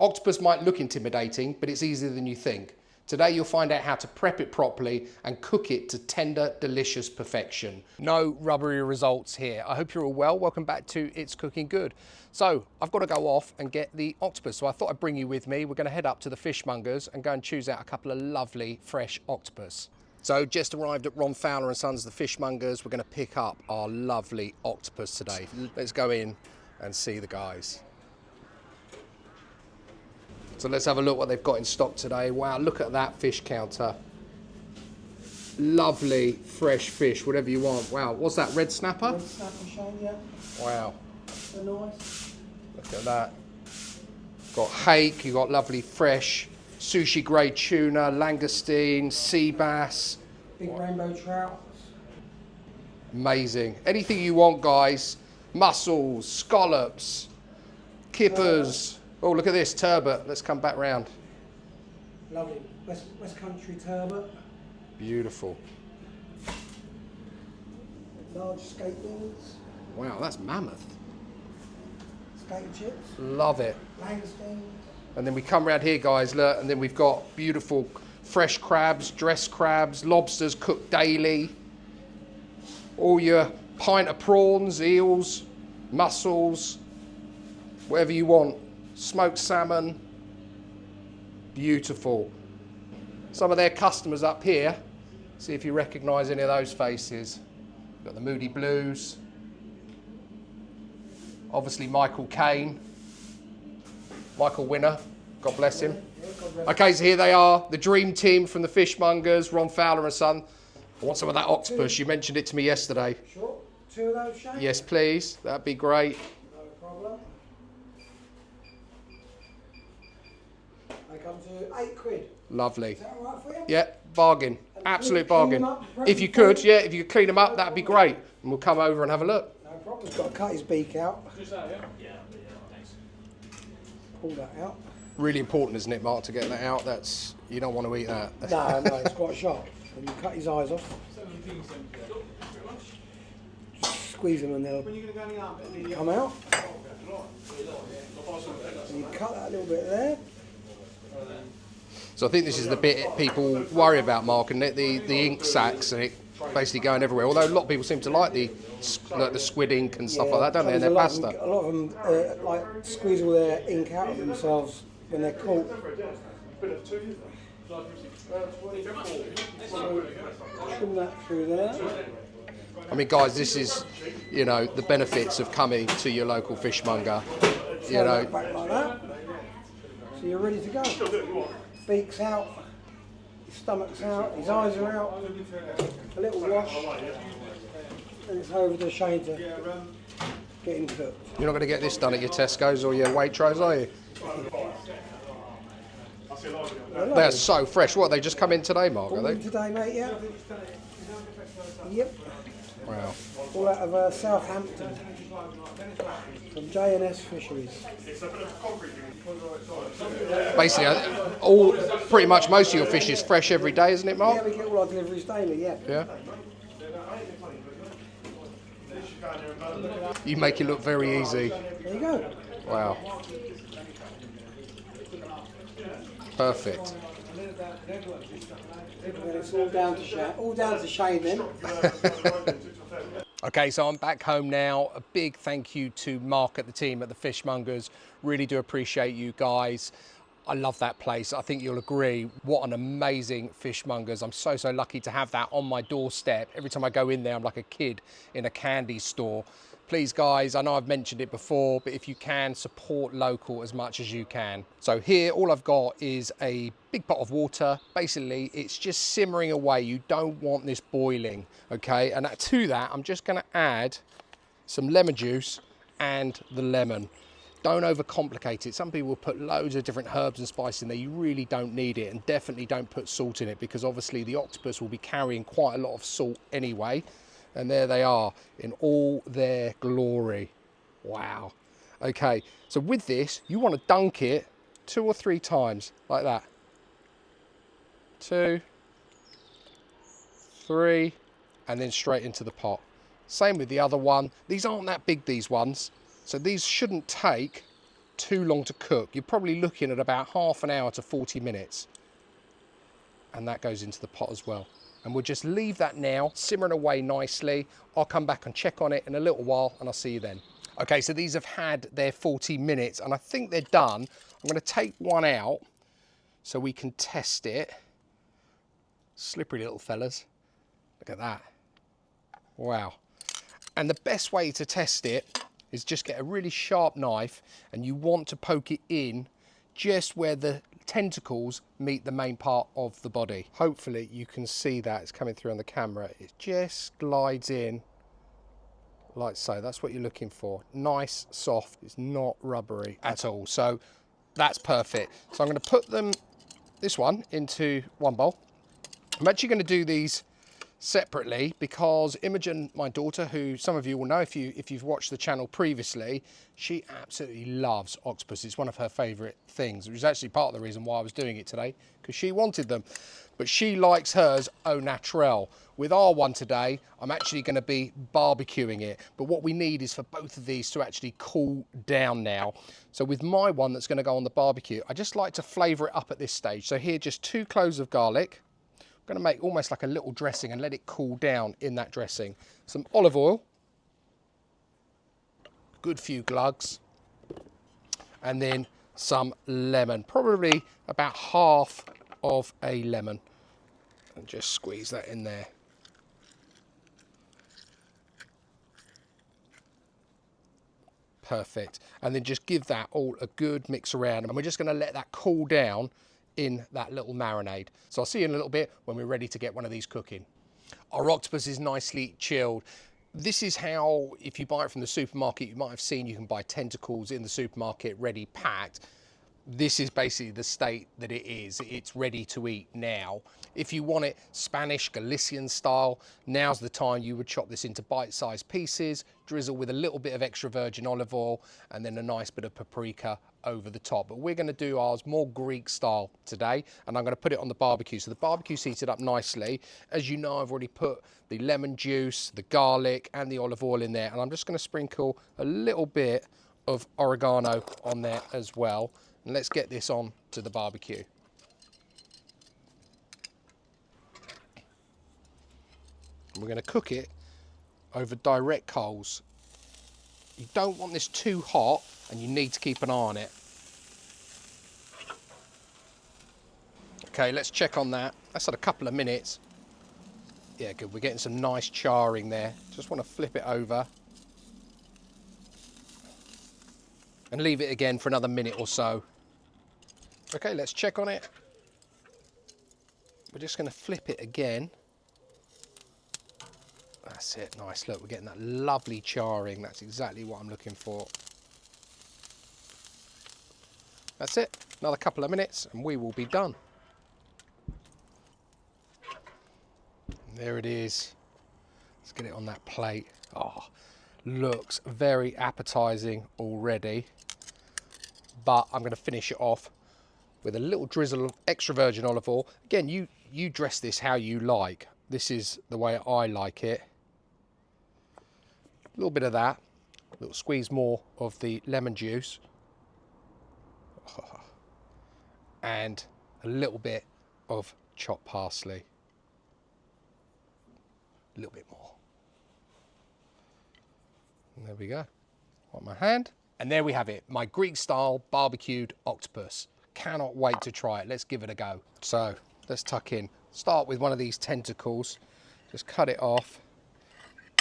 Octopus might look intimidating, but it's easier than you think. Today you'll find out how to prep it properly and cook it to tender, delicious perfection. No rubbery results here. I hope you're all well. Welcome back to It's Cooking Good. So I've got to go off and get the octopus, so I thought I'd bring you with me. We're going to head up to the Fishmongers and go and choose out a couple of lovely fresh octopus. So just arrived at Ron Fowler Sons, the Fishmongers. We're going to pick up our lovely octopus today. Let's go in and see the guys. So let's have a look what they've got in stock today. Wow, look at that fish counter. Lovely fresh fish, whatever you want. Wow, what's that, red snapper? Red snapper, Shane, yeah. Wow. They're nice. Look at that. Got hake, you've got lovely fresh sushi grade tuna, langoustine, sea bass. Big rainbow trout. Amazing. Anything you want, guys. Mussels, scallops, kippers. Oh, look at this, turbot. Let's come back round. Lovely. West Country turbot. Beautiful. Large skate wings. Wow, that's mammoth. Skate chips. Love it. Langoustine. And then we come around here, guys, look, and then we've got beautiful fresh crabs, dressed crabs, lobsters cooked daily. All your pint of prawns, eels, mussels, whatever you want. Smoked salmon, beautiful. Some of their customers up here, see if you recognise any of those faces. Got the Moody Blues, obviously Michael Caine, Michael Winner, God bless him. Okay, so here they are, the dream team from the Fishmongers, Ron Fowler Son. I want some of that octopus, you mentioned it to me yesterday. Sure, 2 of those, Shane? Yes, please, that'd be great. No problem. They come to £8. Lovely. Is that all right for you? Yeah, bargain. Absolute Clean bargain. them up, If you could, yeah, if you could clean them up, that'd be great. And we'll come over and have a look. No problem. He's got to cut his beak out. Just that, yeah? Yeah, thanks. Pull that out. Really important, isn't it, Mark, to get that out? That's, you don't want to eat that. No, it's quite sharp. And you cut his eyes off. Just squeeze them and they'll come out. And you cut that little bit there. So I think this is the bit people worry about, Mark, and the ink sacs and it basically going everywhere. Although a lot of people seem to like the squid ink and stuff like that, don't they, in their pasta? A lot of them like squeeze all their ink out of themselves when they're caught. So, trim that through there. I mean, guys, this is, you know, the benefits of coming to your local fishmonger. You know, Back like that. So you're ready to go. Beak's out, his stomach's out, his eyes are out, a little wash, and it's over to Shane to get him cooked. you're not going to get this done at your Tesco's or your Waitrose, are you? They're so fresh. What, they just come in today, Mark, are All they? in today, mate, yeah? Yep. Wow. All out of Southampton, from J&S Fisheries. Basically, pretty much most of your fish is fresh every day, isn't it, Mark? Yeah, we get all our deliveries daily, yeah. Yeah. You make it look very easy. There you go. Wow. Perfect. And it's all down to Shane then. Okay, so I'm back home now. A big thank you to Mark at the team at the Fishmongers. Really do appreciate you guys. I love that place. I think you'll agree. What an amazing Fishmongers. I'm so lucky to have that on my doorstep. Every time I go in there, I'm like a kid in a candy store. Please, guys, I know I've mentioned it before, but if you can, support local as much as you can. So here, all I've got is a big pot of water. Basically, it's just simmering away. You don't want this boiling, okay? And to that, I'm just gonna add some lemon juice and the lemon. Don't overcomplicate it. Some people will put loads of different herbs and spices in there. You really don't need it, and definitely don't put salt in it because obviously the octopus will be carrying quite a lot of salt anyway. And there they are in all their glory. Wow. Okay, so with this, you want to dunk it 2 or 3 times like that. 2, 3, and then straight into the pot. Same with the other one. These aren't that big, these ones. So these shouldn't take too long to cook. You're probably looking at about half an hour to 40 minutes. And that goes into the pot as well. And we'll just leave that now, simmering away nicely. I'll come back and check on it in a little while and I'll see you then. Okay, so these have had their 40 minutes and I think they're done. I'm gonna take one out so we can test it. Slippery little fellas. Look at that. Wow. And the best way to test it is just get a really sharp knife and you want to poke it in just where the tentacles meet the main part of the body. Hopefully you can see that, it's coming through on the camera. It just glides in like so. That's what you're looking for. Nice, soft, it's not rubbery at all. So that's perfect. So I'm going to put this one into one bowl. I'm actually going to do these separately because Imogen, my daughter, who some of you will know if you've watched the channel previously, she absolutely loves octopus. It's one of her favourite things. It was actually part of the reason why I was doing it today, because she wanted them. But she likes hers au naturel. With our one today, I'm actually going to be barbecuing it. But what we need is for both of these to actually cool down now. So with my one that's going to go on the barbecue, I just like to flavour it up at this stage. So here, just 2 cloves of garlic. I'm going to make almost like a little dressing and let it cool down in that dressing. Some olive oil, good few glugs, and then some lemon, probably about half of a lemon, and just squeeze that in there. Perfect. And then just give that all a good mix around, and we're just going to let that cool down in that little marinade. So I'll see you in a little bit when we're ready to get one of these cooking. Our octopus is nicely chilled. This is how, if you buy it from the supermarket, you might have seen you can buy tentacles in the supermarket ready packed. This is basically the state that it is. It's ready to eat now. If you want it Spanish, Galician style, now's the time you would chop this into bite-sized pieces, drizzle with a little bit of extra virgin olive oil, and then a nice bit of paprika over the top. But we're going to do ours more Greek style today, and I'm going to put it on the barbecue. So the barbecue's heated up nicely. As you know, I've already put the lemon juice, the garlic, and the olive oil in there, and I'm just going to sprinkle a little bit of oregano on there as well. And let's get this on to the barbecue. We're going to cook it over direct coals. You don't want this too hot, and you need to keep an eye on it. Okay, let's check on that. That's at a couple of minutes. Yeah, good. We're getting some nice charring there. Just want to flip it over and leave it again for another minute or so. Okay, let's check on it. We're just going to flip it again. That's it, nice. Look, we're getting that lovely charring. That's exactly what I'm looking for. That's it. Another couple of minutes and we will be done. There it is. Let's get it on that plate. Oh, looks very appetizing already. But I'm going to finish it off with a little drizzle of extra virgin olive oil. Again, you dress this how you like. This is the way I like it. A little bit of that. A little squeeze more of the lemon juice. And a little bit of chopped parsley. A little bit more. And there we go. On my hand. And there we have it. My Greek style barbecued octopus. Cannot wait to try it. Let's give it a go. So let's tuck in. Start with one of these tentacles. Just cut it off.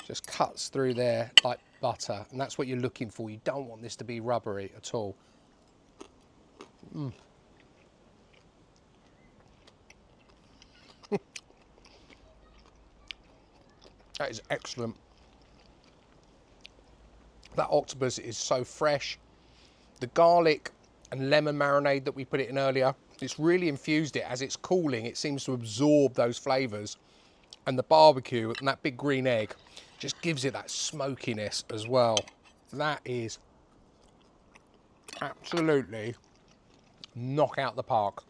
Just cuts through there like butter. And that's what you're looking for. You don't want this to be rubbery at all. That is excellent. That octopus is so fresh. The garlic and lemon marinade that we put it in earlier, it's really infused it. As it's cooling, it seems to absorb those flavours. And the barbecue and that big green egg just gives it that smokiness as well. That is absolutely knock out the park.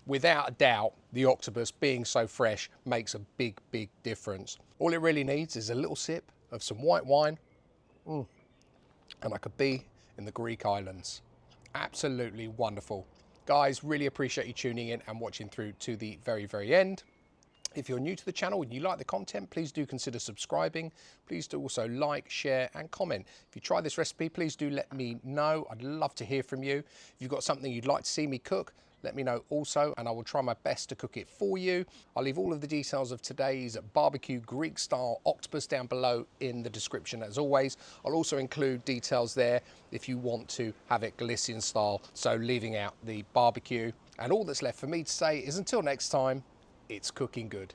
Without a doubt, the octopus being so fresh makes a big, big difference. All it really needs is a little sip of some white wine, and I could be in the Greek islands. Absolutely wonderful. Guys, really appreciate you tuning in and watching through to the very, very end. If you're new to the channel and you like the content, please do consider subscribing. Please do also like, share and comment. If you try this recipe, please do let me know. I'd love to hear from you. If you've got something you'd like to see me cook, let me know also, and I will try my best to cook it for you. I'll leave all of the details of today's barbecue Greek style octopus down below in the description as always. I'll also include details there if you want to have it Galician style, so leaving out the barbecue. And all that's left for me to say is until next time, it's cooking good.